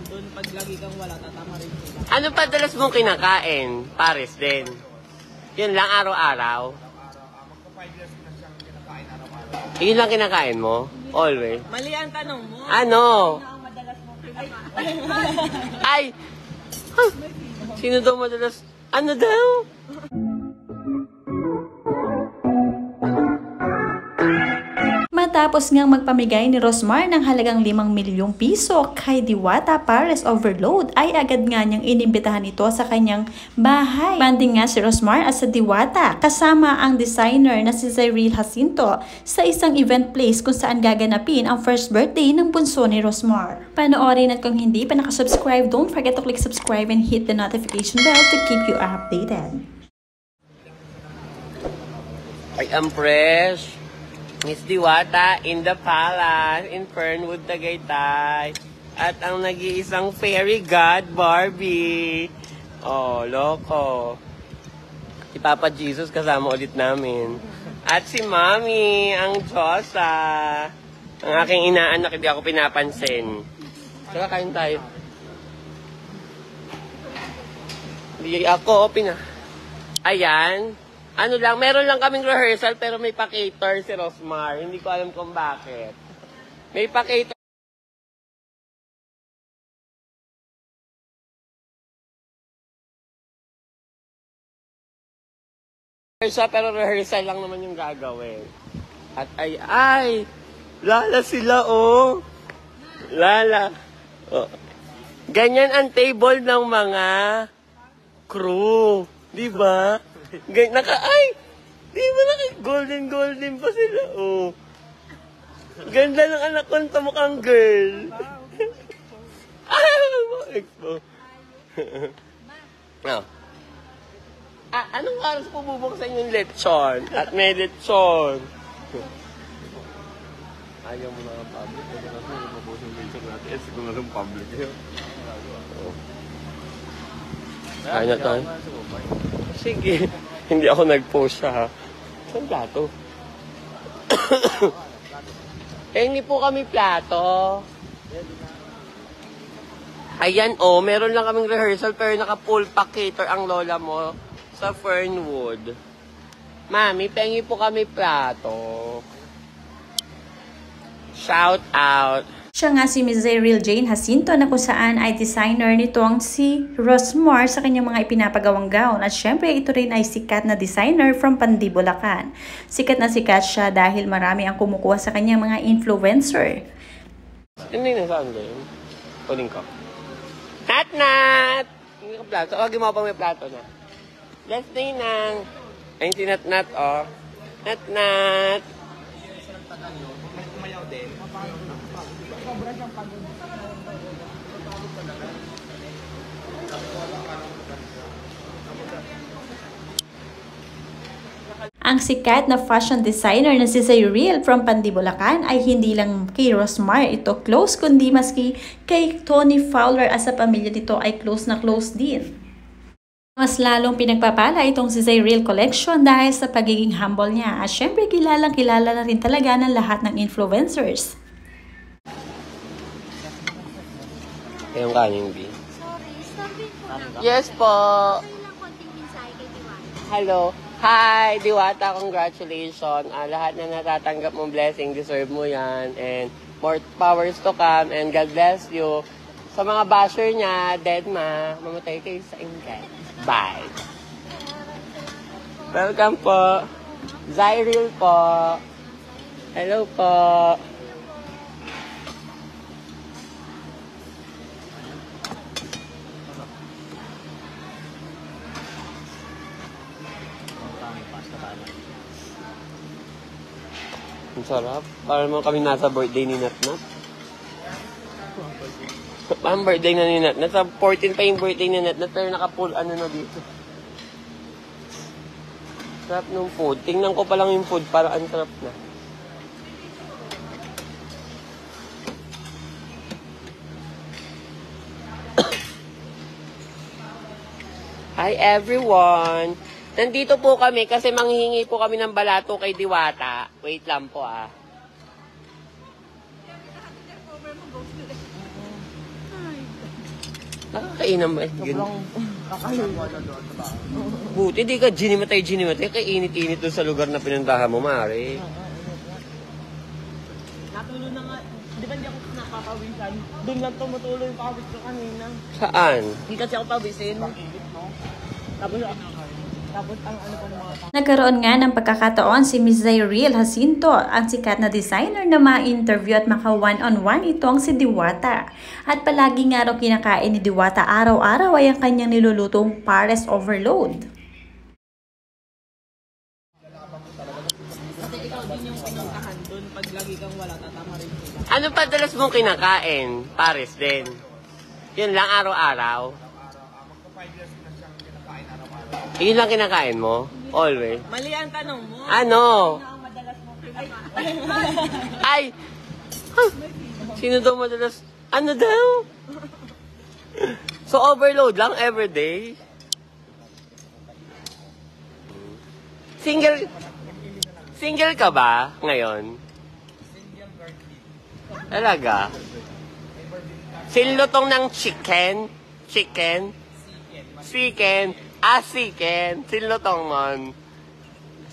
Doon pag lagi kang wala, tatama rin sila. Ano pa dalas mong kinakain? Pares din. Yun lang araw-araw. Magpa 5 years ko na siyang kinakain araw-araw. Yun lang kinakain mo? Always. Mali ang tanong mo. Ano? Ang madalas mo kinakain. Ay! Huh? Sino daw madalas? Ano daw? Matapos ngang magpamigay ni Rosmar ng halagang 5 milyong piso kay Diwata Pares Overload ay agad nga niyang inimbitahan ito sa kanyang bahay. Banding nga si Rosmar at sa Diwata kasama ang designer na si Zyril Jacinto sa isang event place kung saan gaganapin ang first birthday ng bunso ni Rosmar. Panoorin at kung hindi pa nakasubscribe, don't forget to click subscribe and hit the notification bell to keep you updated. I am fresh. Miss Diwata in the palace in Fernwood, Tagaytay. At ang nag-iisang fairy god, Barbie. Oh, loko. Si Papa Jesus kasama ulit namin. At si Mami, ang Diyosa. Ang aking inaanak, hindi ako pinapansin. Saka kain tayo. Hindi ako, Ayan. Ano lang, meron lang kaming rehearsal pero may pa-cater si Rosmar. Hindi ko alam kung bakit. May pa-cater. Pero rehearsal lang naman yung gagawin. At ay, Lala sila, oh. Lala. Oh. Ganyan ang table ng mga crew. Di ba? Di ba golden pa sila, oh. Ganda ng anak ko, mukhang girl. Expo. Oh. Anong oras po bubuksan yung lechon? At may lechon. Ayaw mo na ng public. Kasi kasi bubuksan yung lechon natin. Kung anong public yun. Kaya na tayo. Sige. Hindi ako nag-post siya, ha? Saan plato? Hindi po kami plato. Ayan, oh. Meron lang kaming rehearsal pero naka-full cater ang lola mo sa Fernwood. Mami, pengi po kami plato. Shout out. Siya nga si Ms. Zyril Jane Jacinto na kung saan ay designer nitong si Rosmar sa kanyang mga ipinapagawang gown. At syempre ito rin ay sikat na designer from Pandi, Bulacan. Sikat na sikat siya dahil marami ang kumukuha sa kanyang mga influencer. Hindi na saan din. Kunin ko. Nat! Hindi ka plato. Huwag mo pa may plato na. Let's day nang. Ayun si Nat, oh. Nat! Kumayaw din. Ang sikat na fashion designer na si Zyril from Pandi, Bulacan ay hindi lang kay Rosmar ito close, kundi maski kay Tony Fowler as sa pamilya nito ay close na close din. Mas lalong pinagpapala itong si Zyril Collection dahil sa pagiging humble niya at syempre kilala na rin talaga ng lahat ng influencers. Yung kanin, B. Sorry, starving po na. Yes po. Ito lang konting mensahe kay Diwata. Hello. Hi, Diwata. Congratulations. Lahat na natatanggap mong blessing, deserve mo yan. And more powers to come. And God bless you. Sa mga basher niya, dead ma, mamatay kayo sa inggan. Bye. Welcome po. Zyril po. Hello po. Ang sarap. Para mo kami nasa birthday ni Natnat. Ang birthday na ni Natnat. Sa 14 pa yung birthday ni Natnat pero naka-full ano na dito. Sarap nung food. Tingnan ko pa lang yung food para ang sarap na. Hi everyone! Nandito po kami kasi manghihingi po kami ng balato kay Diwata. Wait lang po ah. Nakakainan ba? Yun. Sobrang kakaliwa. Buti di ka ginimatay. Kaya init-init doon sa lugar na pinuntahan mo, Mare. Natulo na nga. Di ba hindi ako napapawisan? Doon lang tumutuloy yung pawis ko kanina. Saan? Hindi kasi ako pawisin. Tapos ang ano pa ng mga tao. Nagkaroon nga ng pagkakataon si Miss Zairil Jacinto, ang sikat na designer na ma-interview at maka one-on-one itong si Diwata. At palagi nga raw kinakain ni Diwata araw-araw ay ang kanyang nilulutong pares overload. Kasi ikaw din yung pinuntahan doon. Pag lagi kang wala, tatama rin sila. Ano pa dalas mong kinakain? Pares din. Yun lang araw-araw. Magpa 5 years ko na siyang kinakain araw-araw. Yun lang kinakain mo? Always. Mali ang tanong mo. Ano? Ano ang madalas mo kinakain? Ay! Huh. Sino daw madalas? Ano daw? So overload lang everyday? Single ka ba ngayon? Talaga? Sinlutong ng chicken? Chicken? Sinlutong mon.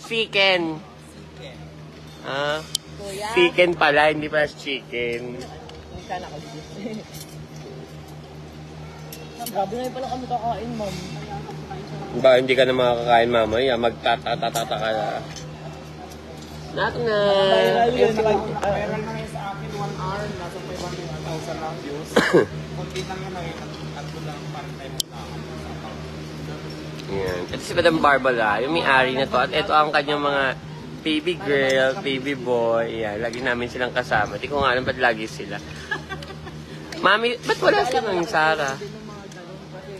Chicken. Ah, Kuya, chicken pala, hindi pala chicken. hindi ka nakagis. Grabe na pala kami kakain, ma'am. Ba, hindi ka na makakakain mamaya. Magtatatata ka na. Not na. Viral yun. Meron na ngayon sa akin 1 hour, nasa 500,000 lang views. Kunti lang yun ngayon, tatlo lang part-time na ako. Yan. Ito si Madam Barbara, yung may-ari na to. At ito ang kanyang mga baby girl, baby boy. Yan, lagi namin silang kasama. Di ko nga alam ba't lagi sila. Mami, ba't wala silang Sarah?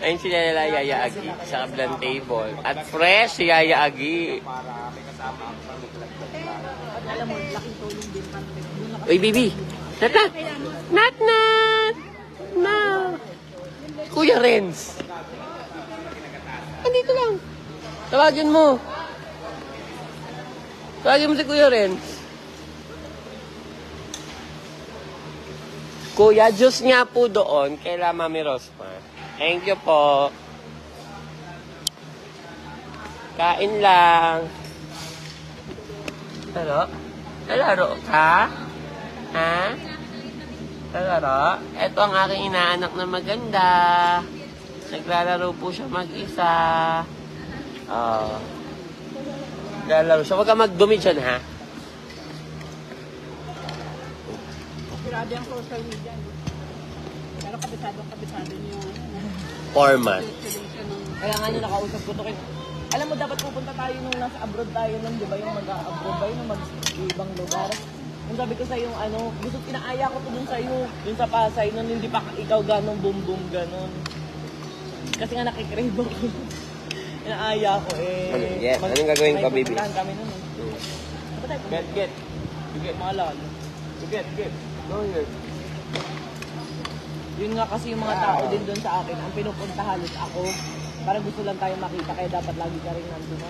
Ayun sila nila Yaya Agi sa kablang table. At fresh si Yaya Agi. Para may kasama ako sa At alam mo, laking tulong din pa. Uy, baby! Natnat! Natnat! Na! Kuya Renz! Andito lang. Tawagin mo. Tawagin mo si Kuya Renz. Kuya, Diyos nga po doon kay La Mami Rosma. Thank you po. Kain lang. Laro? Laro ka? Ha? Laro? Ito ang aking inaanak na maganda. Naglalaro po siya mag-isa. Oh. Naglalaro siya. Huwag ka magdumi dyan, ha? Grabe ang social media. Pero kabisado niyo yung Format. Kaya nga nyo nakausap ko to. Alam mo, dapat pupunta tayo nung nasa abroad tayo nun, di ba? Yung mag-abroad tayo, nung mag-ibang lugar. Yung sabi ko sa'yo, gusto pinaaya ko to dun sa'yo, dun sa Pasay, nun hindi pa ikaw ganong boom-boom ganon. Kasi nga nakikrave ako. Inaaya ko Yes, anong gagawin ko, baby? May kami nun Get. You get malan. You get. Go here. Yun nga kasi yung mga tao din doon sa akin, ang pinupunta halos ako. Para gusto lang tayo makita, kaya dapat lagi ka rin nandun.